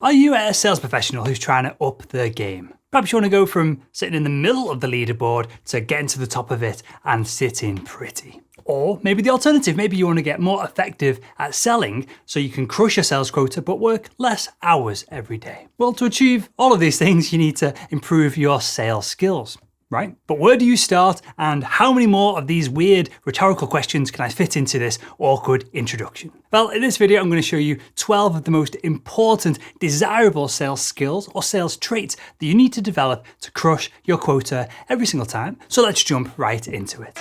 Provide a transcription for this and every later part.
Are you a sales professional who's trying to up their game? Perhaps you want to go from sitting in the middle of the leaderboard to getting to the top of it and sitting pretty. Or maybe the alternative, maybe you want to get more effective at selling so you can crush your sales quota but work less hours every day. Well, to achieve all of these things, you need to improve your sales skills. Right? But where do you start, and how many more of these weird rhetorical questions can I fit into this awkward introduction? Well, in this video, I'm going to show you 12 of the most important, desirable sales skills or sales traits that you need to develop to crush your quota every single time. So let's jump right into it.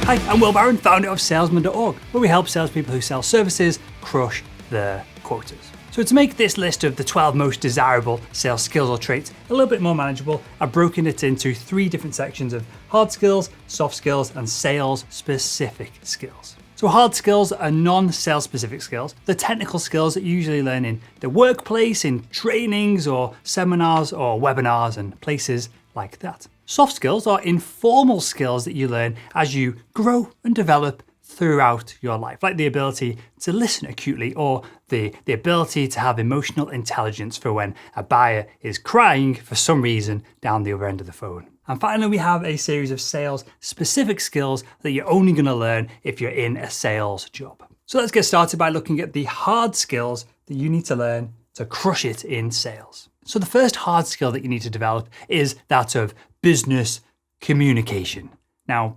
Hi, I'm Will Barron, founder of salesman.org, where we help salespeople who sell services crush their quotas. So to make this list of the 12 most desirable sales skills or traits a little bit more manageable, I've broken it into 3 different sections of hard skills, soft skills, and sales-specific skills. So hard skills are non-sales specific skills. They're technical skills that you usually learn in the workplace, in trainings or seminars or webinars and places like that. Soft skills are informal skills that you learn as you grow and develop throughout your life, like the ability to listen acutely or the ability to have emotional intelligence for when a buyer is crying for some reason down the other end of the phone. And finally, we have a series of sales-specific skills that you're only going to learn if you're in a sales job. So let's get started by looking at the hard skills that you need to learn to crush it in sales. So the first hard skill that you need to develop is that of business communication. Now,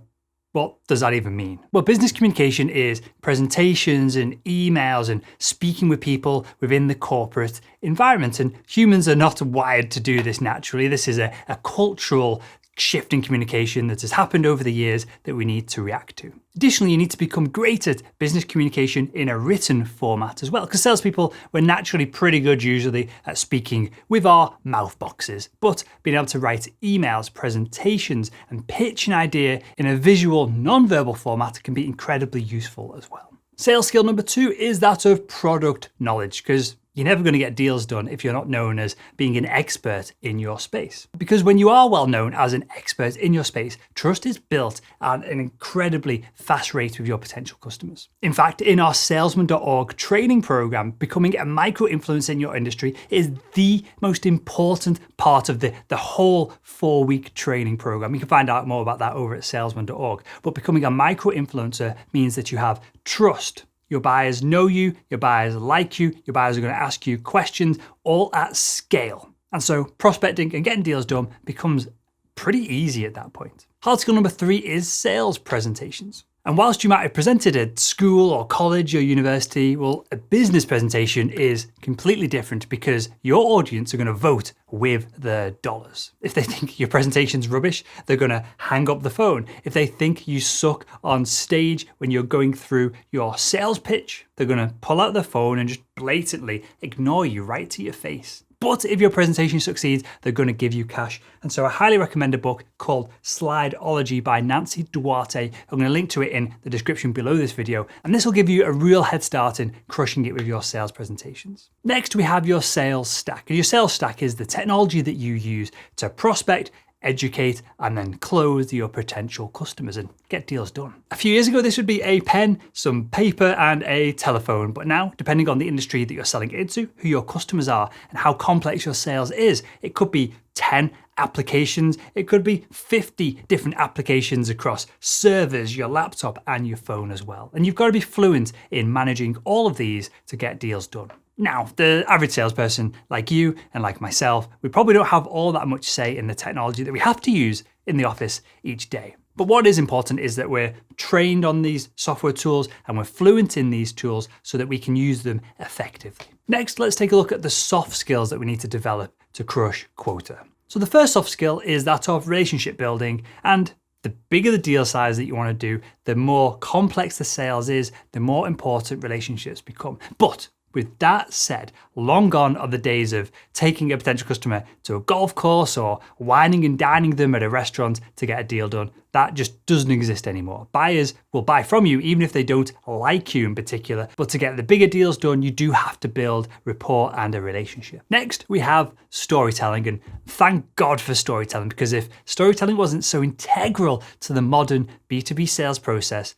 what does that even mean? Well, business communication is presentations and emails and speaking with people within the corporate environment. And humans are not wired to do this naturally. This is a cultural shift in communication that has happened over the years that we need to react to. Additionally, you need to become great at business communication in a written format as well, because salespeople, we're naturally pretty good usually at speaking with our mouth boxes, but being able to write emails, presentations, and pitch an idea in a visual, non-verbal format can be incredibly useful as well. Sales skill number 2 is that of product knowledge, because you're never going to get deals done if you're not known as being an expert in your space. Because when you are well known as an expert in your space, trust is built at an incredibly fast rate with your potential customers. In fact, in our salesman.org training program, becoming a micro-influencer in your industry is the most important part of the whole 4-week training program. You can find out more about that over at salesman.org. But becoming a micro-influencer means that you have trust. Your buyers know you, your buyers like you, your buyers are going to ask you questions all at scale. And so prospecting and getting deals done becomes pretty easy at that point. Hard skill number 3 is sales presentations. And whilst you might have presented at school or college or university, well, a business presentation is completely different because your audience are going to vote with their dollars. If they think your presentation's rubbish, they're going to hang up the phone. If they think you suck on stage when you're going through your sales pitch, they're going to pull out their phone and just blatantly ignore you right to your face. But if your presentation succeeds, they're going to give you cash. And so I highly recommend a book called Slideology by Nancy Duarte. I'm going to link to it in the description below this video. And this will give you a real head start in crushing it with your sales presentations. Next, we have your sales stack. And your sales stack is the technology that you use to prospect, educate, and then close your potential customers and get deals done. A few years ago, this would be a pen, some paper, and a telephone. But now, depending on the industry that you're selling into, who your customers are, and how complex your sales is, it could be 10 applications. It could be 50 different applications across servers, your laptop, and your phone as well. And you've got to be fluent in managing all of these to get deals done. Now, the average salesperson like you and like myself, we probably don't have all that much say in the technology that we have to use in the office each day. But what is important is that we're trained on these software tools and we're fluent in these tools so that we can use them effectively. Next, let's take a look at the soft skills that we need to develop to crush quota. So the first soft skill is that of relationship building, and the bigger the deal size that you want to do, the more complex the sales is, the more important relationships become. But With that said, long gone are the days of taking a potential customer to a golf course or wining and dining them at a restaurant to get a deal done. That just doesn't exist anymore. Buyers will buy from you even if they don't like you in particular, but to get the bigger deals done, you do have to build rapport and a relationship. Next, we have storytelling, and thank God for storytelling, because if storytelling wasn't so integral to the modern B2B sales process,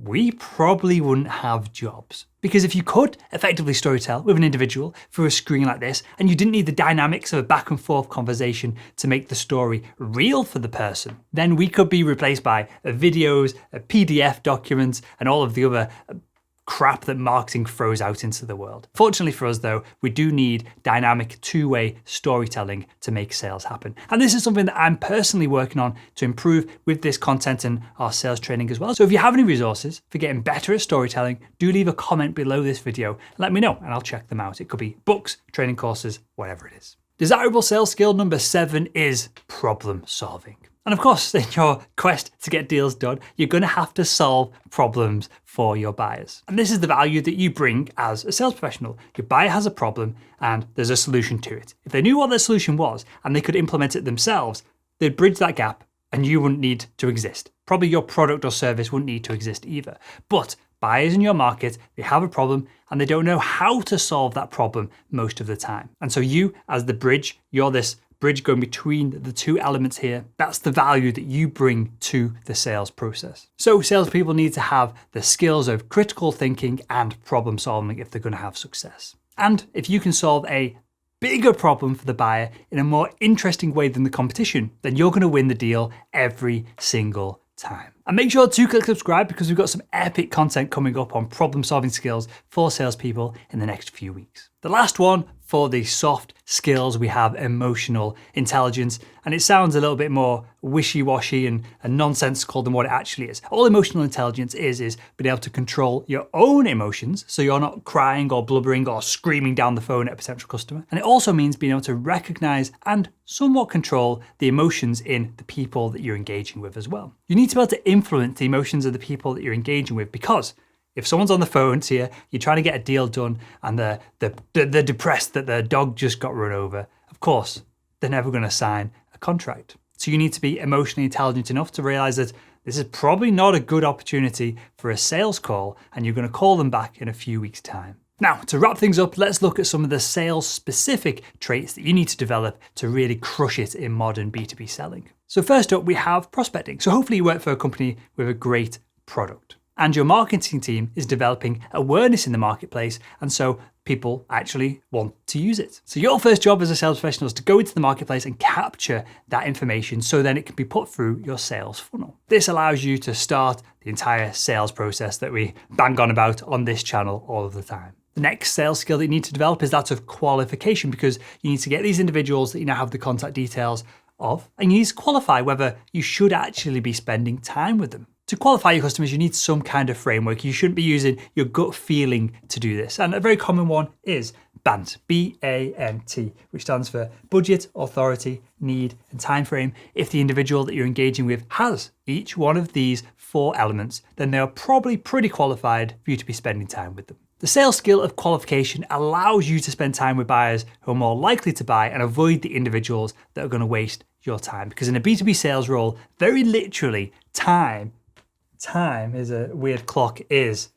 we probably wouldn't have jobs. Because if you could effectively storytell with an individual through a screen like this, and you didn't need the dynamics of a back and forth conversation to make the story real for the person, then we could be replaced by videos, PDF documents, and all of the other crap that marketing throws out into the world. Fortunately for us though, we do need dynamic two-way storytelling to make sales happen. And this is something that I'm personally working on to improve with this content and our sales training as well. So if you have any resources for getting better at storytelling, do leave a comment below this video. Let me know and I'll check them out. It could be books, training courses, whatever it is. Desirable sales skill number 7 is problem solving. And of course, in your quest to get deals done, you're going to have to solve problems for your buyers. And this is the value that you bring as a sales professional. Your buyer has a problem and there's a solution to it. If they knew what their solution was and they could implement it themselves, they'd bridge that gap and you wouldn't need to exist. Probably your product or service wouldn't need to exist either. But buyers in your market, they have a problem and they don't know how to solve that problem most of the time. And so you, as the bridge, you're this bridge going between the two elements here. That's the value that you bring to the sales process. So salespeople need to have the skills of critical thinking and problem solving if they're going to have success. And if you can solve a bigger problem for the buyer in a more interesting way than the competition, then you're going to win the deal every single time. And make sure to click subscribe because we've got some epic content coming up on problem solving skills for salespeople in the next few weeks. The last one for the soft skills, we have emotional intelligence, and it sounds a little bit more wishy-washy and nonsensical than what it actually is. All emotional intelligence is being able to control your own emotions, so you're not crying or blubbering or screaming down the phone at a potential customer. And it also means being able to recognize and somewhat control the emotions in the people that you're engaging with as well. You need to be able to influence the emotions of the people that you're engaging with, because if someone's on the phone to you, you're trying to get a deal done and they're depressed that their dog just got run over, of course, they're never going to sign a contract. So you need to be emotionally intelligent enough to realize that this is probably not a good opportunity for a sales call and you're going to call them back in a few weeks' time. Now, to wrap things up, let's look at some of the sales-specific traits that you need to develop to really crush it in modern B2B selling. So first up, we have prospecting. So hopefully you work for a company with a great product, and your marketing team is developing awareness in the marketplace, and so people actually want to use it. So your first job as a sales professional is to go into the marketplace and capture that information so then it can be put through your sales funnel. This allows you to start the entire sales process that we bang on about on this channel all of the time. The next sales skill that you need to develop is that of qualification, because you need to get these individuals that you now have the contact details of, and you need to qualify whether you should actually be spending time with them. To qualify your customers, you need some kind of framework. You shouldn't be using your gut feeling to do this. And a very common one is BANT, B-A-N-T, which stands for budget, authority, need, and time frame. If the individual that you're engaging with has each one of these 4 elements, then they are probably pretty qualified for you to be spending time with them. The sales skill of qualification allows you to spend time with buyers who are more likely to buy and avoid the individuals that are going to waste your time. Because in a B2B sales role, very literally, time is a weird clock, is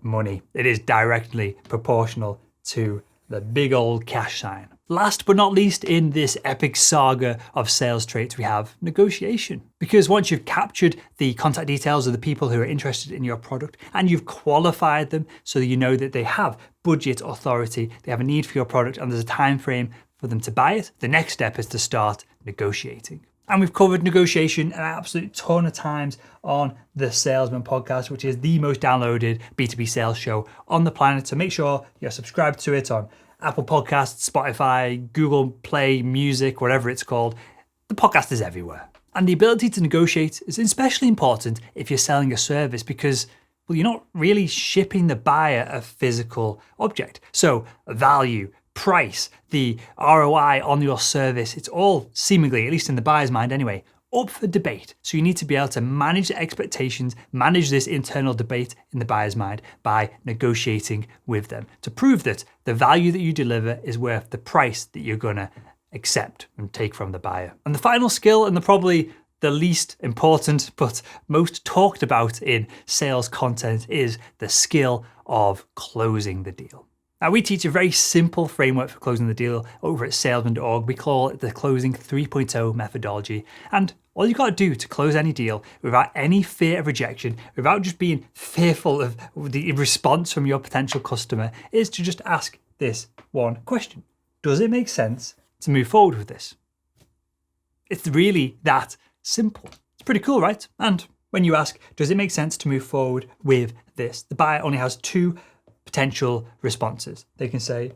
money. It is directly proportional to the big old cash sign. Last but not least, in this epic saga of sales traits, we have negotiation. Because once you've captured the contact details of the people who are interested in your product and you've qualified them so that you know that they have budget, authority, they have a need for your product, and there's a time frame for them to buy it, the next step is to start negotiating. And we've covered negotiation an absolute ton of times on the Salesman podcast, which is the most downloaded B2B sales show on the planet. So make sure you're subscribed to it on Apple Podcasts, Spotify, Google Play Music, whatever it's called. The podcast is everywhere. And the ability to negotiate is especially important if you're selling a service, because, well, you're not really shipping the buyer a physical object. So value, price, the ROI on your service, it's all seemingly, at least in the buyer's mind anyway, up for debate. So you need to be able to manage the expectations, manage this internal debate in the buyer's mind by negotiating with them to prove that the value that you deliver is worth the price that you're gonna accept and take from the buyer. And the final skill, and probably the least important but most talked about in sales content, is the skill of closing the deal. Now, we teach a very simple framework for closing the deal over at salesman.org. We call it the Closing 3.0 methodology. And all you got to do to close any deal without any fear of rejection, without just being fearful of the response from your potential customer, is to just ask this one question. Does it make sense to move forward with this? It's really that simple. It's pretty cool, right? And when you ask, does it make sense to move forward with this? The buyer only has two potential responses. They can say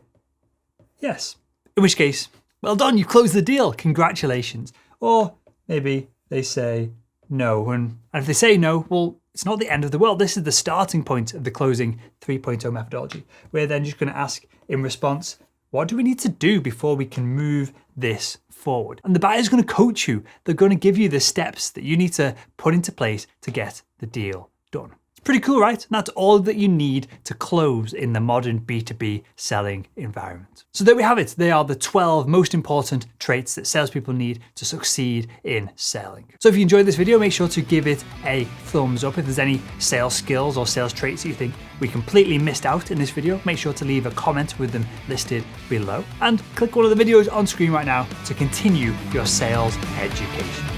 yes, in which case, well done, you closed the deal, congratulations. Or maybe they say no, and if they say no, well, it's not the end of the world. This is the starting point of the Closing 3.0 methodology. We're then just going to ask in response, what do we need to do before we can move this forward? And the buyer's going to coach you. They're going to give you the steps that you need to put into place to get the deal done. Pretty cool, right? And that's all that you need to close in the modern B2B selling environment. So there we have it. They are the 12 most important traits that salespeople need to succeed in selling. So if you enjoyed this video, make sure to give it a thumbs up. If there's any sales skills or sales traits that you think we completely missed out in this video, make sure to leave a comment with them listed below. And click one of the videos on screen right now to continue your sales education.